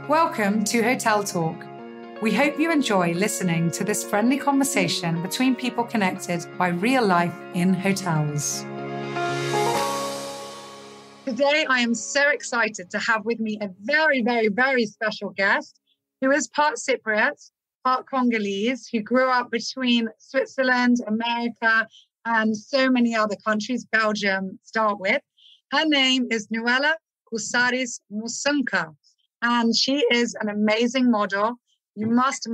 Welcome to Hotel Talk. We hope you enjoy listening to this friendly conversation between people connected by real life in hotels. Today, I am so excited to have with me a very, very, very special guest who is part Cypriot, part Congolese, who grew up between Switzerland, America, and so many other countries, Belgium start with. Her name is Noella Coursaris Musunka, and she is an amazing model. You must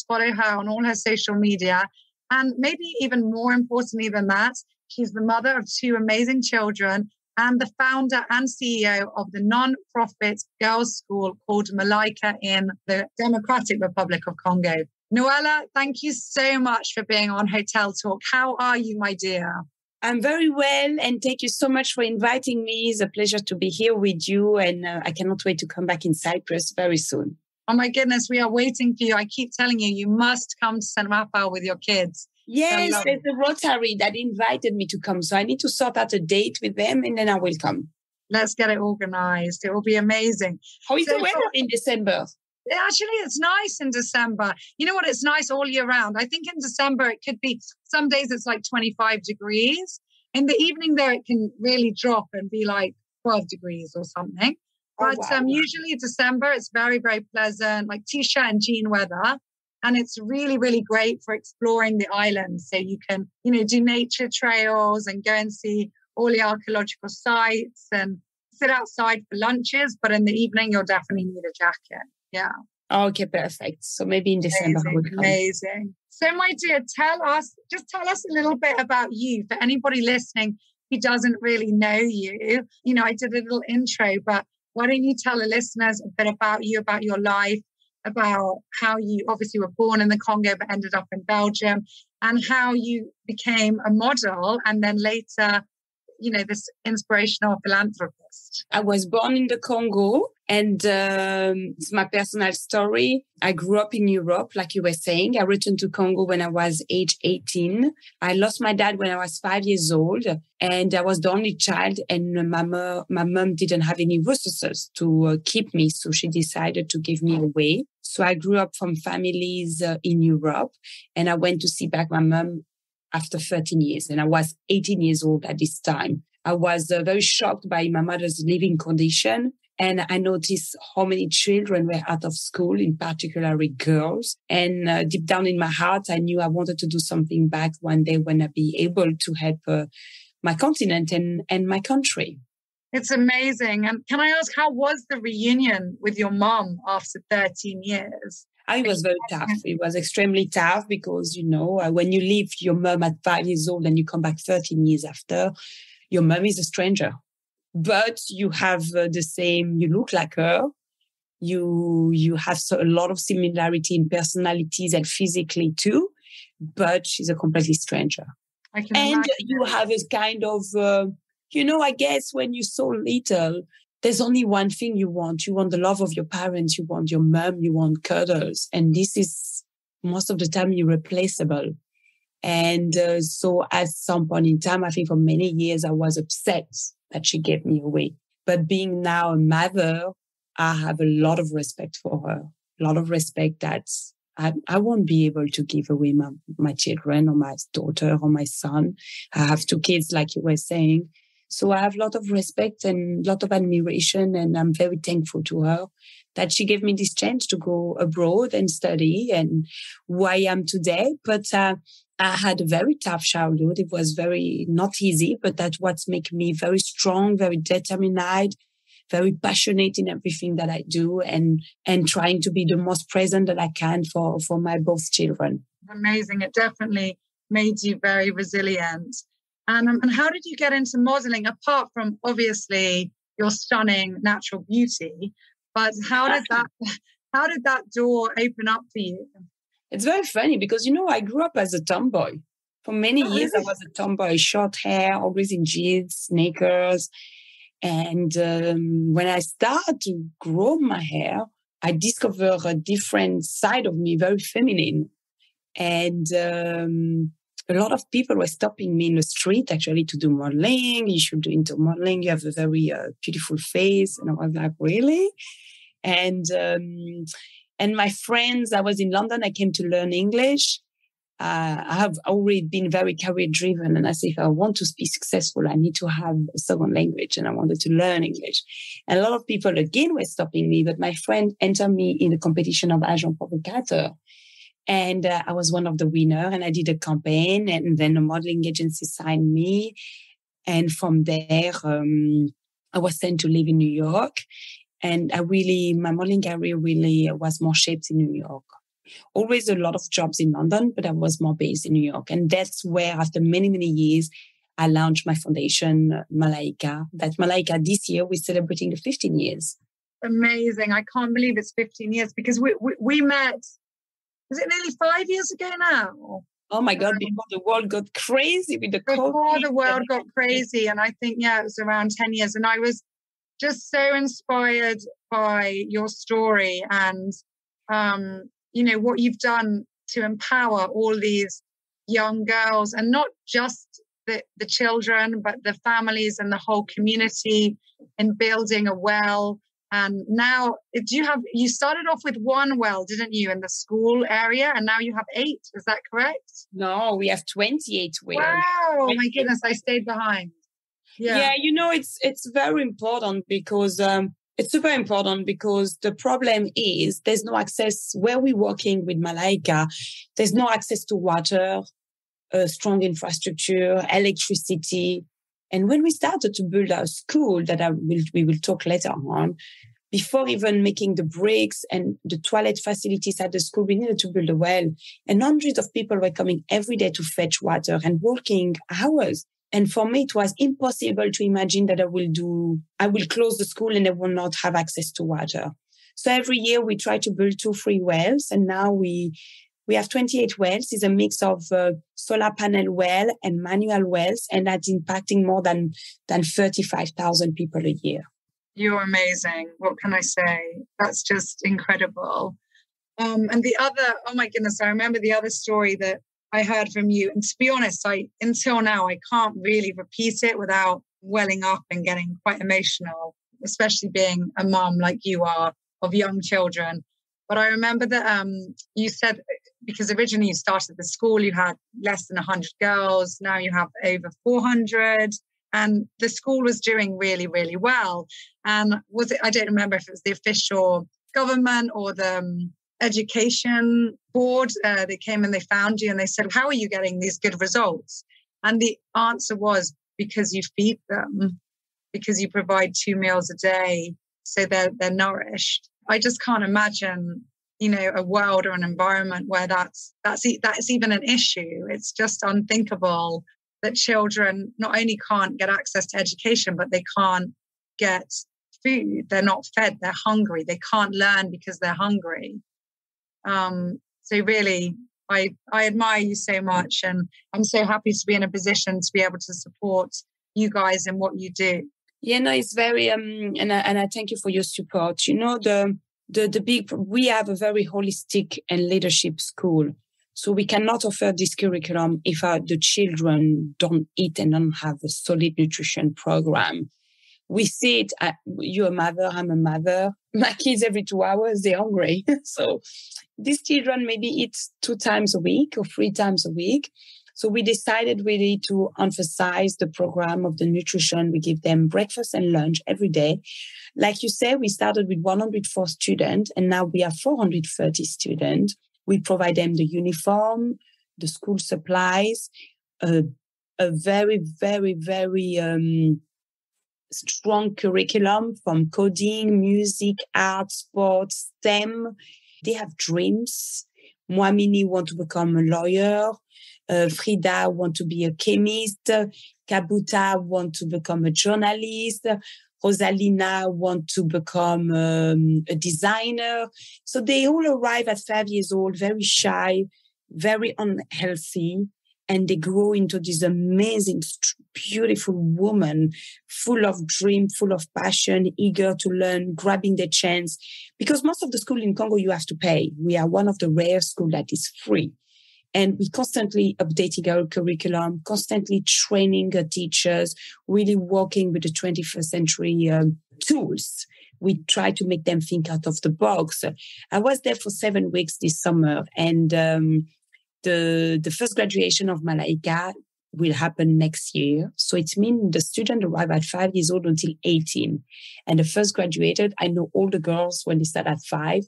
follow her on all her social media. And maybe even more importantly than that, she's the mother of two amazing children and the founder and CEO of the non-profit girls' school called Malaika in the Democratic Republic of Congo. Noella, thank you so much for being on Hotel Talk. How are you, my dear? I'm very well, and thank you so much for inviting me. It's a pleasure to be here with you, and I cannot wait to come back in Cyprus very soon. Oh my goodness, we are waiting for you. I keep telling you, you must come to St. Raphael with your kids. Yes, there's a Rotary that invited me to come, so I need to sort out a date with them, and then I will come. Let's get it organized. It will be amazing. How is the weather in December? Actually, it's nice in December. You know what? It's nice all year round. I think in December, it could be, some days it's like 25 degrees. In the evening there, it can really drop and be like 12 degrees or something. But usually December, it's very, very pleasant, like t-shirt and jean weather. And it's really, really great for exploring the island. So you can, do nature trails and go and see all the archaeological sites and sit outside for lunches. But in the evening, you'll definitely need a jacket. Yeah. Okay, perfect. So maybe in December. Amazing. So my dear, tell us a little bit about you for anybody listening who doesn't really know you. I did a little intro, but why don't you tell the listeners a bit about you, about your life, about how you obviously were born in the Congo but ended up in Belgium, and how you became a model and then later, this inspirational philanthropist. I was born in the Congo, and it's my personal story. I grew up in Europe, like you were saying. I returned to Congo when I was age 18. I lost my dad when I was 5 years old, and I was the only child, and my mom didn't have any resources to keep me, so she decided to give me away. So I grew up from families in Europe, and I went to see back my mom after 13 years, and I was 18 years old at this time. I was very shocked by my mother's living condition, and I noticed how many children were out of school, in particular girls. And deep down in my heart, I knew I wanted to do something back one day when I'd be able to help my continent and my country. It's amazing. And can I ask, how was the reunion with your mom after 13 years? It was very tough. It was extremely tough because, when you leave your mom at 5 years old and you come back 13 years after, your mom is a stranger. But you have you look like her. You have a lot of similarity in personalities and physically too, but she's a completely stranger. And you have a kind of, I guess when you're so little, there's only one thing you want. You want the love of your parents. You want your mom. You want cuddles. And this is most of the time irreplaceable. And so at some point in time, I think for many years, I was upset that she gave me away. But being now a mother, I have a lot of respect for her. A lot of respect that I won't be able to give away my children or my daughter or my son. I have two kids, like you were saying. So I have a lot of respect and a lot of admiration, and I'm very thankful to her that she gave me this chance to go abroad and study and who I am today. But I had a very tough childhood. It was very not easy, but that's what's making me very strong, very determined, very passionate in everything that I do and trying to be the most present that I can for my both children. Amazing. It definitely made you very resilient. And how did you get into modeling, apart from obviously your stunning natural beauty? But how did that door open up for you? It's very funny because, I grew up as a tomboy. For many years, I was a tomboy, short hair, always in jeans, sneakers. And when I started to grow my hair, I discovered a different side of me, very feminine. And a lot of people were stopping me in the street actually to do modeling. You should do into modeling. You have a very beautiful face. And I was like, really? And my friends, I was in London, I came to learn English. I have already been very career driven. And I said, if I want to be successful, I need to have a second language. And I wanted to learn English. And a lot of people again were stopping me, but my friend entered me in the competition of agent provocateur. And I was one of the winners, and I did a campaign, and then a modeling agency signed me. And from there, I was sent to live in New York. And my modeling career really was more shaped in New York. Always a lot of jobs in London, but I was more based in New York. And that's where, after many, many years, I launched my foundation, Malaika. That Malaika, this year, we're celebrating the 15 years. Amazing. I can't believe it's 15 years because we met, was it nearly 5 years ago now? Oh my God, before the world got crazy with the COVID. Before the world got crazy. And I think, it was around 10 years. And I was just so inspired by your story and, what you've done to empower all these young girls, and not just the children, but the families and the whole community, in building a well. And now you started off with one well, didn't you, in the school area, and now you have 8. Is that correct? No, we have 28 wells. Wow, my goodness, I stayed behind. Yeah, it's very important because it's super important because the problem is there's no access where we're working with Malaika. There's no access to water, strong infrastructure, electricity. And when we started to build our school, we will talk later on, before even making the bricks and the toilet facilities at the school, we needed to build a well. And hundreds of people were coming every day to fetch water and working hours. And for me, it was impossible to imagine that I will close the school and I will not have access to water. So every year we try to build 2-3 wells. And now we have 28 wells. It's a mix of solar panel well and manual wells. And that's impacting more than 35,000 people a year. You're amazing. What can I say? That's just incredible. And the other, oh my goodness, I remember the other story that I heard from you. And to be honest, until now, I can't really repeat it without welling up and getting quite emotional, especially being a mom like you are of young children. But I remember that you said, because originally you started the school, you had less than 100 girls. Now you have over 400. And the school was doing really, really well. And I don't remember if it was the official government or the education board. They came and they found you and they said, how are you getting these good results? And the answer was, because you feed them, because you provide 2 meals a day, so they're nourished. I just can't imagine, a world or an environment where that's even an issue. It's just unthinkable that children not only can't get access to education, but they can't get food. They're not fed. They're hungry. They can't learn because they're hungry. So really, I admire you so much, and I'm so happy to be in a position to be able to support you guys in what you do. Yeah, no, it's very and I thank you for your support. We have a very holistic and leadership school, so we cannot offer this curriculum if the children don't eat and don't have a solid nutrition program. We see it. You're a mother, I'm a mother. My kids, every 2 hours, they're hungry. So these children maybe eat 2 times a week or 3 times a week. So we decided really to emphasize the program of the nutrition. We give them breakfast and lunch every day. Like you said, we started with 104 students, and now we have 430 students. We provide them the uniform, the school supplies, a very, very, very strong curriculum from coding, music, art, sports, STEM. They have dreams. Moamini want to become a lawyer. Frida want to be a chemist. Kabuta want to become a journalist. Rosalina want to become a designer. So they all arrive at 5 years old, very shy, very unhealthy. And they grow into this amazing, beautiful woman, full of dream, full of passion, eager to learn, grabbing their chance. Because most of the school in Congo, you have to pay. We are one of the rare schools that is free. And we constantly updating our curriculum, constantly training teachers, really working with the 21st century tools. we try to make them think out of the box. I was there for 7 weeks this summer, and the first graduation of Malaika will happen next year. So it means the student arrive at 5 years old until 18. And the first graduated, I know all the girls when they start at 5.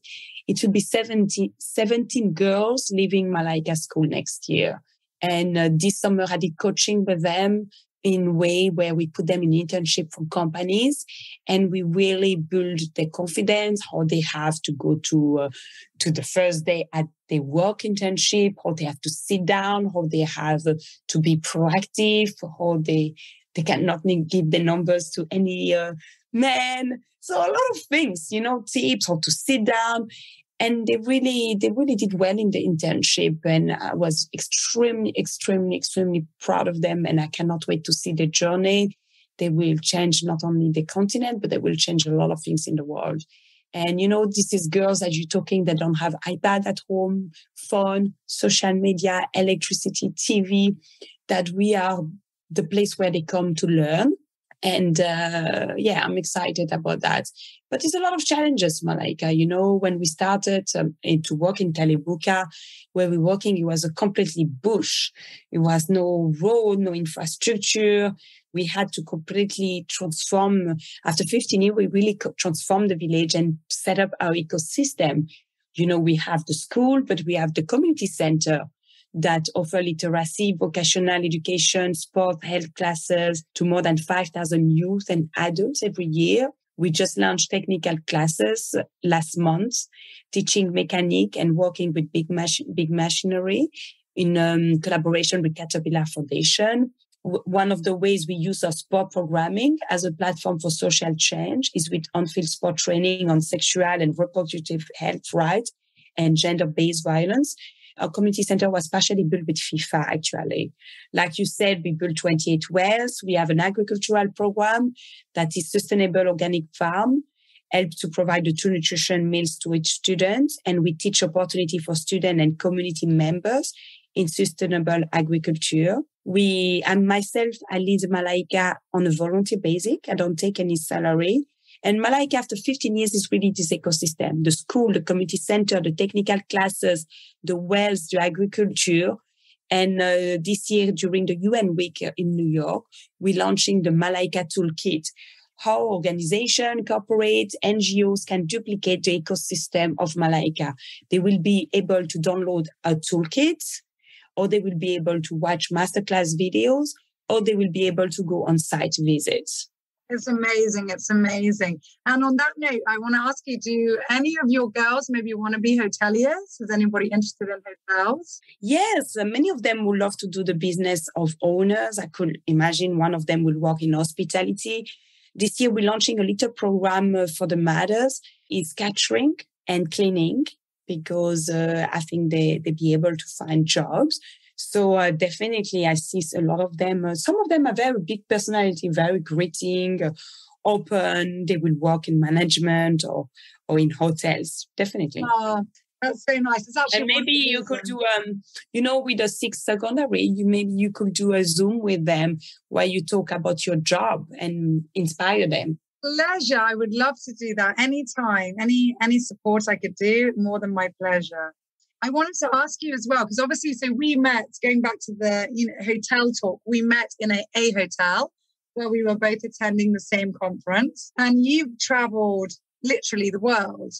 It will be 17 girls leaving Malaika school next year. And this summer I did coaching with them in a way where we put them in internship from companies, and we really build their confidence, how they have to go to the first day at their work internship, how they have to sit down, how they have to be proactive, how they cannot give their numbers to any man. So a lot of things, tips, how to sit down. And they really did well in the internship, and I was extremely, extremely, extremely proud of them. And I cannot wait to see the journey. They will change not only the continent, but they will change a lot of things in the world. And, this is girls that you're talking that don't have iPad at home, phone, social media, electricity, TV, that we are the place where they come to learn. And I'm excited about that. But there's a lot of challenges, Malaika. When we started to work in Kalibuka, where we're working, it was a completely bush. It was no road, no infrastructure. We had to completely transform. After 15 years, we really transformed the village and set up our ecosystem. We have the school, but we have the community center that offer literacy, vocational education, sport, health classes to more than 5,000 youth and adults every year. We just launched technical classes last month, teaching mechanic and working with big machinery in collaboration with Caterpillar Foundation. One of the ways we use our sport programming as a platform for social change is with on-field sport training on sexual and reproductive health rights and gender-based violence. Our community center was partially built with FIFA, actually. Like you said, we built 28 wells. We have an agricultural program that is sustainable organic farm, helps to provide the true nutrition meals to each student. And we teach opportunity for students and community members in sustainable agriculture. And myself, I lead Malaika on a volunteer basis. I don't take any salary. And Malaika, after 15 years, is really this ecosystem, the school, the community center, the technical classes, the wells, the agriculture. And this year, during the UN Week in New York, we're launching the Malaika Toolkit, how organizations, corporates, NGOs can duplicate the ecosystem of Malaika. They will be able to download a toolkit, or they will be able to watch masterclass videos, or they will be able to go on site visits. It's amazing. It's amazing. And on that note, I want to ask you, do any of your girls maybe want to be hoteliers? Is anybody interested in hotels? Yes, many of them would love to do the business of owners. I could imagine one of them will work in hospitality. This year, we're launching a little program for the mothers. It's catering and cleaning, because I think they be able to find jobs. So definitely, I see a lot of them. Some of them are very big personality, very greeting, open. They will work in management or in hotels. Definitely. Oh, that's so nice. It's actually and maybe you could do, with the 6th secondary, you could do a Zoom with them where you talk about your job and inspire them. Pleasure. I would love to do that anytime. Any support I could do, more than my pleasure. I wanted to ask you as well, because obviously, so we met, going back to the hotel talk, we met in a hotel where we were both attending the same conference, and you've traveled literally the world.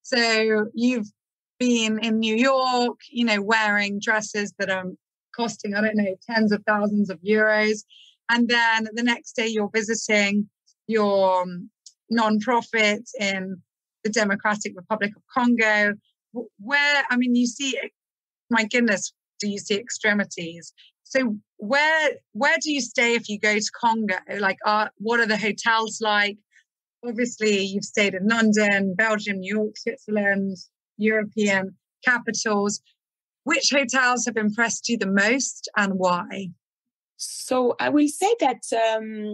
So you've been in New York, wearing dresses that are costing, I don't know, tens of thousands of euros. And then the next day you're visiting your nonprofit in the Democratic Republic of Congo, where, you see, my goodness, do you see extremities? So where do you stay if you go to Congo? Like, what are the hotels like? Obviously, you've stayed in London, Belgium, New York, Switzerland, European capitals. Which hotels have impressed you the most, and why? So I will say that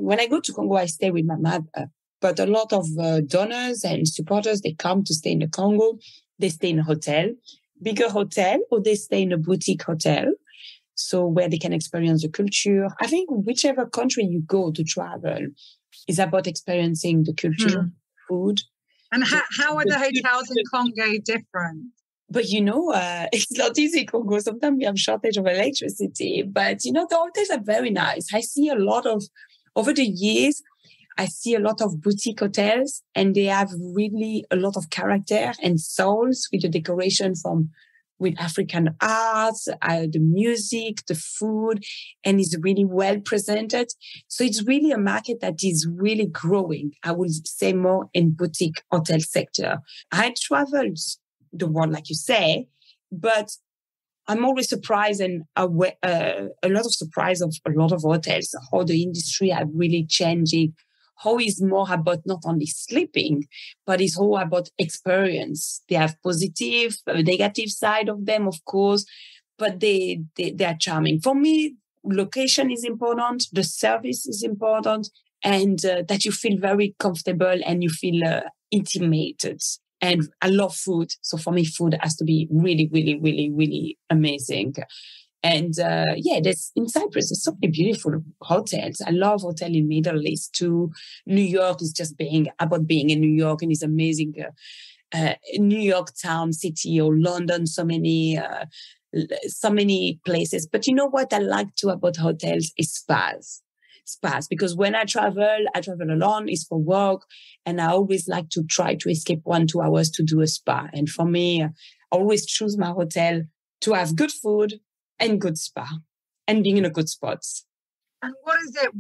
when I go to Congo, I stay with my mother. But a lot of donors and supporters, they come to stay in the Congo. They stay in a hotel, bigger hotel, or they stay in a boutique hotel. So where they can experience the culture. I think whichever country you go to travel is about experiencing the culture, food, And how are the hotels in Congo different? But, it's not easy, Congo. Sometimes we have shortage of electricity. But, the hotels are very nice. I see over the years, I see a lot of boutique hotels, and they have really a lot of character and souls with the decoration with African arts, the music, the food, and it's really well presented. So it's really a market that is really growing. I would say more in boutique hotel sector. I traveled the world, like you say, but I'm always surprised and a lot of surprise of a lot of hotels, how the industry are really changing, how it's more about not only sleeping, but it's all about experience. They have positive, negative side of them, of course, but they are charming. For me, location is important, the service is important, and that you feel very comfortable and you feel intimated. And I love food. So for me, food has to be really, really, really, really amazing. And there's in Cyprus, there's so many beautiful hotels. I love hotel in Middle East too. New York is just about being in New York, and it's amazing. New York town, city, or London, so many places. But you know what I like too about hotels is spas, because when I travel alone, it's for work, and I always like to try to escape 1-2 hours to do a spa. And for me, I always choose my hotel to have good food and good spa and being in a good spot. And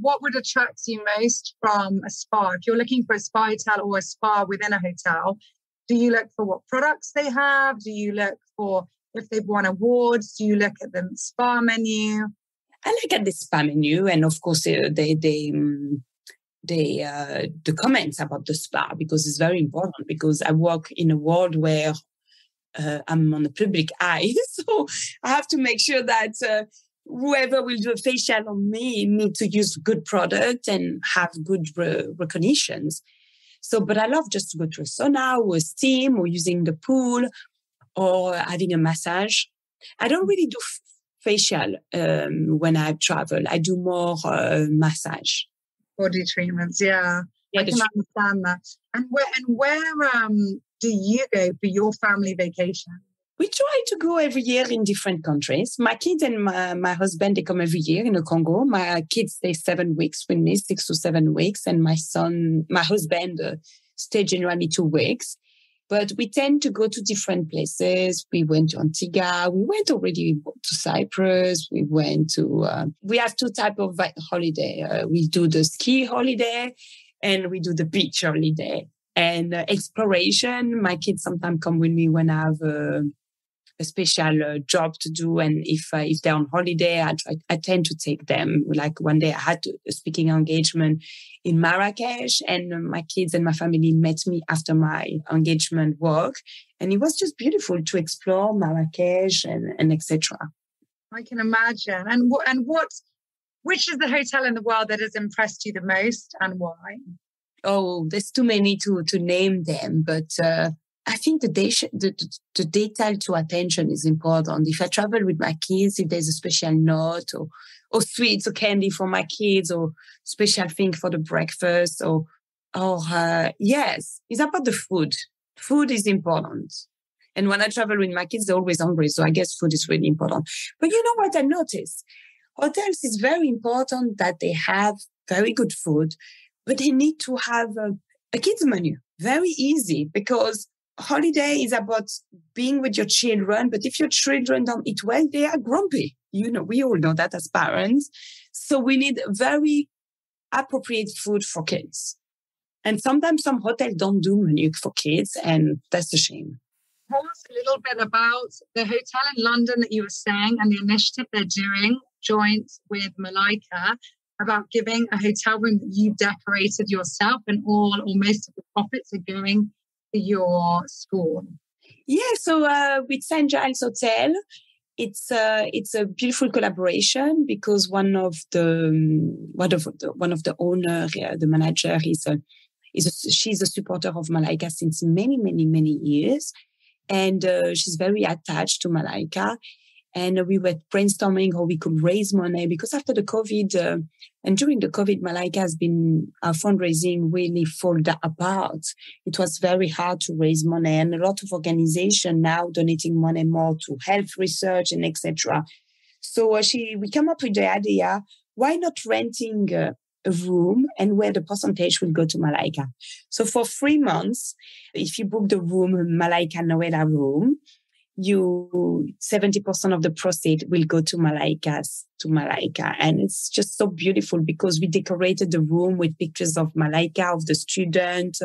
what would attract you most from a spa? If you're looking for a spa hotel or a spa within a hotel, do you look for what products they have? Do you look for if they've won awards? Do you look at the spa menu? I look at the spa menu, and of course the comments about the spa, because it's very important, because I work in a world where I'm on the public eye. So I have to make sure that whoever will do a facial on me need to use good product and have good recognitions. So, but I love just to go to a sauna or a steam or using the pool or having a massage. I don't really do facial when I travel. I do more massage. Body treatments, yeah. I can understand that. And where do you go for your family vacation? We try to go every year in different countries. My kids and my husband, they come every year in the Congo. My kids stay 7 weeks with me, 6 to 7 weeks. And my husband stay generally 2 weeks. But we tend to go to different places. We went to Antigua. We went already to Cyprus. We went to, we have 2 types of holiday. We do the ski holiday and we do the beach holiday. And exploration, my kids sometimes come with me when I have a special job to do. And if they're on holiday, I tend to take them. Like one day I had a speaking engagement in Marrakesh, and my kids and my family met me after my engagement work. And it was just beautiful to explore Marrakesh and etc. I can imagine. And which is the hotel in the world that has impressed you the most, and why? Oh, there's too many to name them, but I think the detail to attention is important. If I travel with my kids, if there's a special note or sweets or candy for my kids, or special thing for the breakfast, or yes, it's about the food. Food is important. And when I travel with my kids, they're always hungry, so I guess food is really important. But you know what I noticed? Hotels is very important that they have very good food, but they need to have a kids menu. Very easy, because holiday is about being with your children. But if your children don't eat well, they are grumpy. We all know that as parents. So we need very appropriate food for kids. And sometimes some hotels don't do menu for kids, and that's a shame. Tell us a little bit about the hotel in London that you were saying and the initiative they're doing joint with Malaika, about giving a hotel room that you decorated yourself, and all or most of the profits are going to your school. Yeah, so with St. Giles Hotel, it's a beautiful collaboration, because one of the owner, the manager, she's a supporter of Malaika since many, many, many years, and she's very attached to Malaika. And we were brainstorming how we could raise money because after the COVID and during the COVID, Malaika has been, our fundraising really fallen apart. It was very hard to raise money, and a lot of organizations now donating money more to health research and etc. So we come up with the idea, why not renting a room and where the percentage will go to Malaika. So for 3 months, if you book the room, Malaika Noella room, 70% of the proceeds will go to Malaika. And it's just so beautiful because we decorated the room with pictures of Malaika, of the student,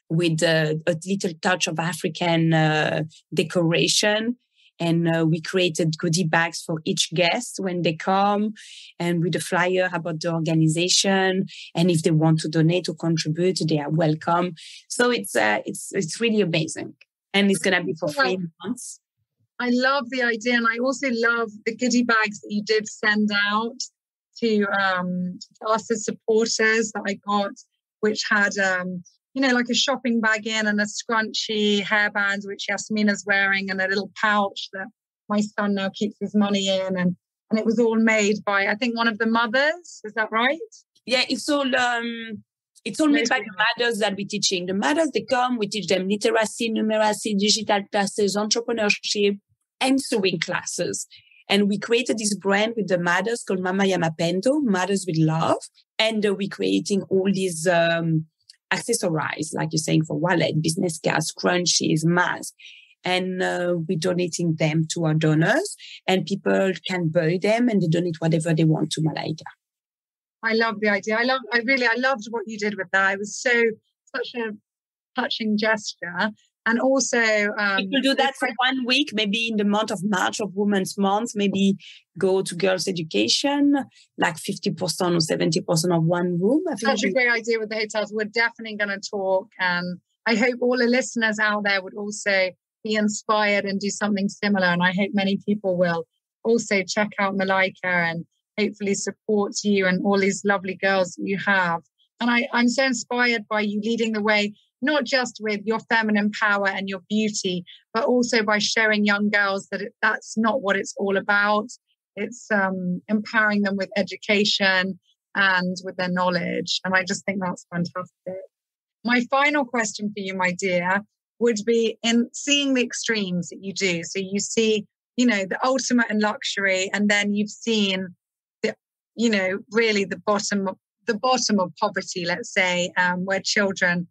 with a little touch of African decoration. And we created goodie bags for each guest when they come, and with a flyer about the organization. And if they want to donate or contribute, they are welcome. So it's really amazing. And it's going to be for 3 months. I love the idea. And I also love the goodie bags that you did send out to us as supporters that I got, which had, like a shopping bag in and a scrunchy hairband, which Yasmina's wearing, and a little pouch that my son now keeps his money in. And it was all made by, I think, one of the mothers. Is that right? Yeah, it's all made by the mothers that we're teaching. The mothers, they come, we teach them literacy, numeracy, digital classes, entrepreneurship, and sewing classes. And we created this brand with the mothers called Mama ya Mapendo, Mothers with Love. And we're creating all these accessories, like you're saying, for wallet, business cards, scrunchies, masks. And we're donating them to our donors. And people can buy them and they donate whatever they want to Malaika. I love the idea. I loved what you did with that. It was such a touching gesture. And also, people do that for 1 week, maybe in the month of March of Women's Month, maybe go to girls' education, like 50% or 70% of one room. I think that's a great idea with the hotels. We're definitely going to talk. And I hope all the listeners out there would also be inspired and do something similar. And I hope many people will also check out Malaika and hopefully support you and all these lovely girls that you have. And I'm so inspired by you leading the way, not just with your feminine power and your beauty, but also by showing young girls that that's not what it's all about. It's empowering them with education and with their knowledge. And I just think that's fantastic. My final question for you, my dear, would be in seeing the extremes that you do. So you see, the ultimate in luxury, and then you've seen really the bottom of poverty, let's say, where children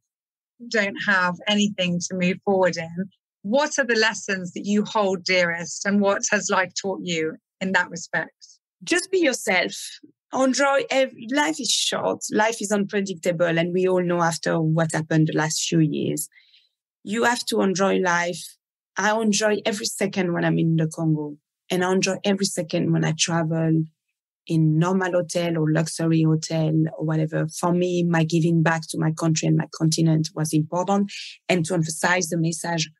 don't have anything to move forward in. What are the lessons that you hold dearest, and what has life taught you in that respect? Just be yourself. Enjoy. Life is short. Life is unpredictable. And we all know after what happened the last few years, you have to enjoy life. I enjoy every second when I'm in the Congo, and I enjoy every second when I travel in normal hotel or luxury hotel or whatever. For me, my giving back to my country and my continent was important, and to emphasize the message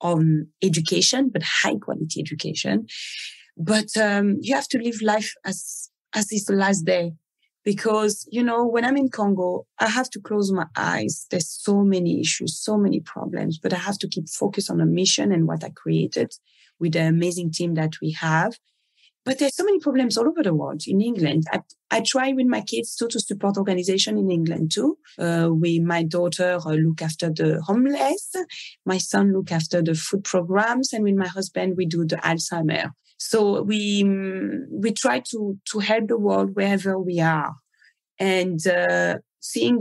on education, but high quality education. But you have to live life as it's the last day, because, when I'm in Congo, I have to close my eyes. There's so many issues, so many problems, but I have to keep focused on the mission and what I created with the amazing team that we have. But there's so many problems all over the world. In England, I try with my kids to support organization in England too. My daughter look after the homeless. My son look after the food programs. And with my husband, we do the Alzheimer. So we try to help the world wherever we are. And seeing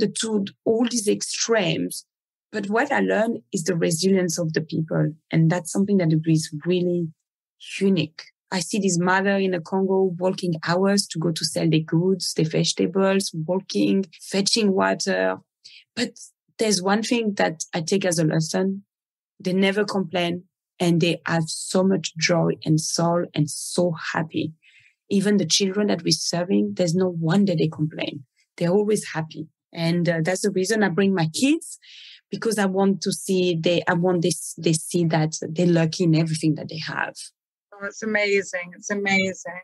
all these extremes. But what I learned is the resilience of the people. And that's something that is really unique. I see this mother in the Congo working hours to go to sell their goods, their vegetables, working, fetching water. But there's one thing that I take as a lesson. They never complain, and they have so much joy and soul and so happy. Even the children that we're serving, there's no one that they complain. They're always happy. And that's the reason I bring my kids, because I want to see, they see that they're lucky in everything that they have. Oh, it's amazing. It's amazing.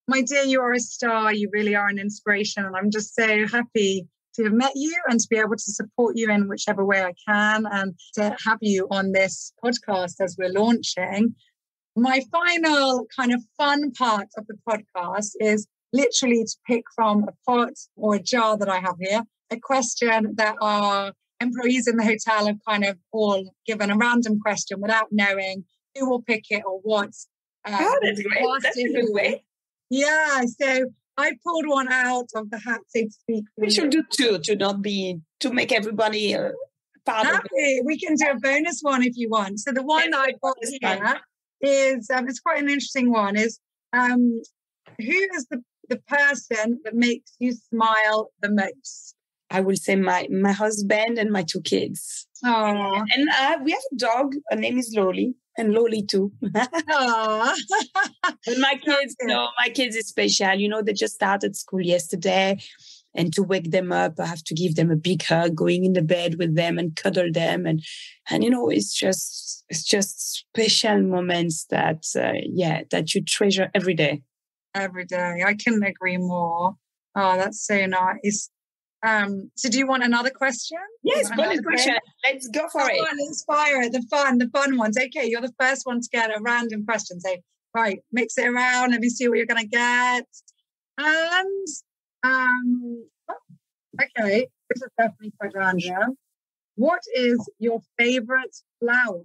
My dear, you are a star. You really are an inspiration. And I'm just so happy to have met you and to be able to support you in whichever way I can, and to have you on this podcast as we're launching. My final kind of fun part of the podcast is literally to pick from a pot or a jar that I have here, a question that our employees in the hotel have kind of all given a random question without knowing who will pick it or what. That's great. That's a good way. Yeah, so I pulled one out of the hat, so to speak. We should do two to make everybody part of it. We can do a bonus one if you want. So the one I got here is, it's quite an interesting one, is who is the person that makes you smile the most? I will say my husband and my two kids. Oh, and we have a dog. Her name is Loli, and Loli too. Oh, But my kids is special. They just started school yesterday, and to wake them up, I have to give them a big hug, going in the bed with them and cuddle them, and it's just special moments that you treasure every day. Every day, I couldn't agree more. Oh, that's so nice. So do you want another question? Yes, bonus question. Let's go for it. Let's fire it. The fun ones. Okay, you're the first one to get a random question. So, right, mix it around. Let me see what you're going to get. And, okay, this is definitely quite random. What is your favorite flower?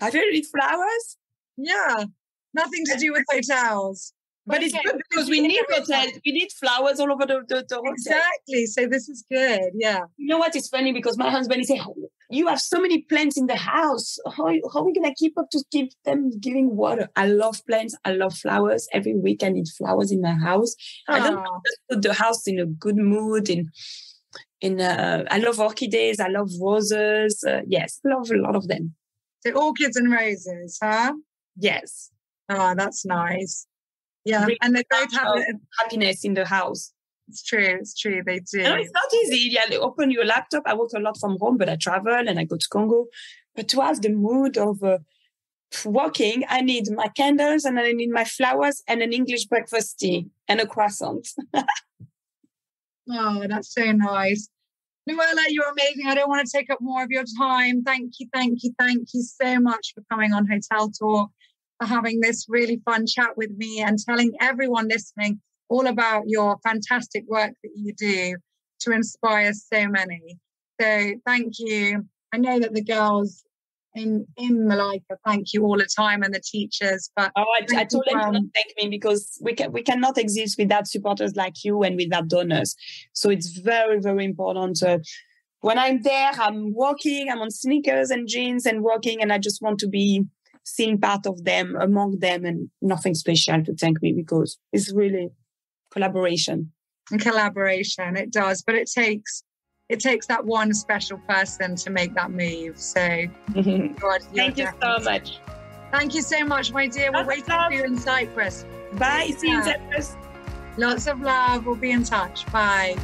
My favorite flowers? Yeah, nothing to do with hotels. But it's good because we need hotels. We need flowers all over the hotel. Exactly. So this is good. Yeah. You know what is funny? Because my husband is saying, you have so many plants in the house. How are we going to keep up to keep them giving water? I love plants. I love flowers. Every week I need flowers in my house. I don't just put the house in a good mood. I love orchids. I love roses. Yes, I love a lot of them. So orchids and roses, huh? Yes. Oh, that's nice. Yeah, and they both have happiness in the house. It's true. They do. It's not easy. Yeah, they open your laptop. I work a lot from home, but I travel and I go to Congo. But to have the mood of walking, I need my candles and I need my flowers and an English breakfast tea and a croissant. Oh, that's so nice. Noella, you're amazing. I don't want to take up more of your time. Thank you so much for coming on Hotel Talk, for having this really fun chat with me and telling everyone listening all about your fantastic work that you do to inspire so many. So thank you. I know that the girls in Malaika thank you all the time, and the teachers. But I told them to not thank me, because we cannot exist without supporters like you and without donors. So it's very, very important. When I'm there, I'm walking, I'm on sneakers and jeans and walking, and I just want to be seen part of them, among them, and nothing special to thank me, because it's really collaboration. It does, but it takes that one special person to make that move. So thank you so much. Thank you so much, my dear. We're waiting for you in Cyprus. Bye. See you in Cyprus. Lots of love. We'll be in touch. Bye.